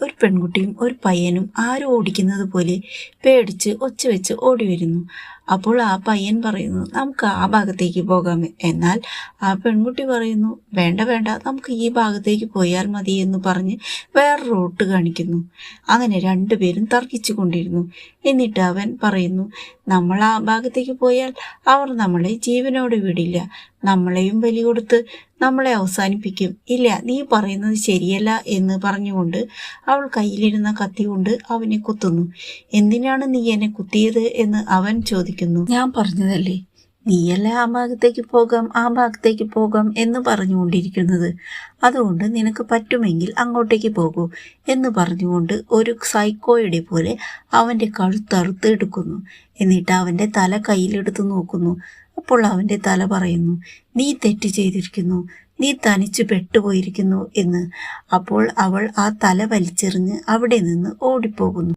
ഒരു പെൺകുട്ടിയും ഒരു പയ്യനും ആരും ഓടിക്കുന്നത് പോലെ പേടിച്ച് ഒച്ച വെച്ച് ഓടി വരുന്നു. അപ്പോൾ ആ പയ്യൻ പറയുന്നു, നമുക്ക് ആ ഭാഗത്തേക്ക് പോകാം. എന്നാൽ ആ പെൺകുട്ടി പറയുന്നു, വേണ്ട വേണ്ട, നമുക്ക് ഈ ഭാഗത്തേക്ക് പോയാൽ മതി എന്ന് പറഞ്ഞ് വേറെ റൂട്ട് കാണിക്കുന്നു. അങ്ങനെ രണ്ടുപേരും തർക്കിച്ചു കൊണ്ടിരുന്നു. എന്നിട്ട് അവൻ പറയുന്നു, നമ്മൾ ആ ഭാഗത്തേക്ക് പോയാൽ അവർ നമ്മളെ ജീവനോടെ വിടില്ല, നമ്മളെയും ബലി കൊടുത്ത് നമ്മളെ അവസാനിപ്പിക്കും. ഇല്ല, നീ പറയുന്നത് ശരിയല്ല എന്ന് പറഞ്ഞുകൊണ്ട് അവൾ കയ്യിലിരുന്ന കത്തി കൊണ്ട് അവനെ കുത്തുന്നു. എന്തിനാണ് നീ എന്നെ കുത്തിയത് എന്ന് അവൻ ചോദിക്കുന്നു. ഞാൻ പറഞ്ഞതല്ലേ, നീയല്ല ആ ഭാഗത്തേക്ക് പോകാം എന്ന് പറഞ്ഞുകൊണ്ടിരിക്കുന്നത്, അതുകൊണ്ട് നിനക്ക് പറ്റുമെങ്കിൽ അങ്ങോട്ടേക്ക് പോകൂ എന്ന് പറഞ്ഞുകൊണ്ട് ഒരു സൈക്കോയുടെ പോലെ അവൻ്റെ കഴുത്തറുത്ത് എടുക്കുന്നു. എന്നിട്ട് അവൻ്റെ തല കയ്യിലെടുത്ത് നോക്കുന്നു. അപ്പോൾ അവൻ്റെ തല പറയുന്നു, നീ തെറ്റ് ചെയ്തിരിക്കുന്നു, നീ തനിച്ചു പെട്ടുപോയിരിക്കുന്നു എന്ന്. അപ്പോൾ അവൾ ആ തല വലിച്ചെറിഞ്ഞ് അവിടെ നിന്ന് ഓടിപ്പോകുന്നു.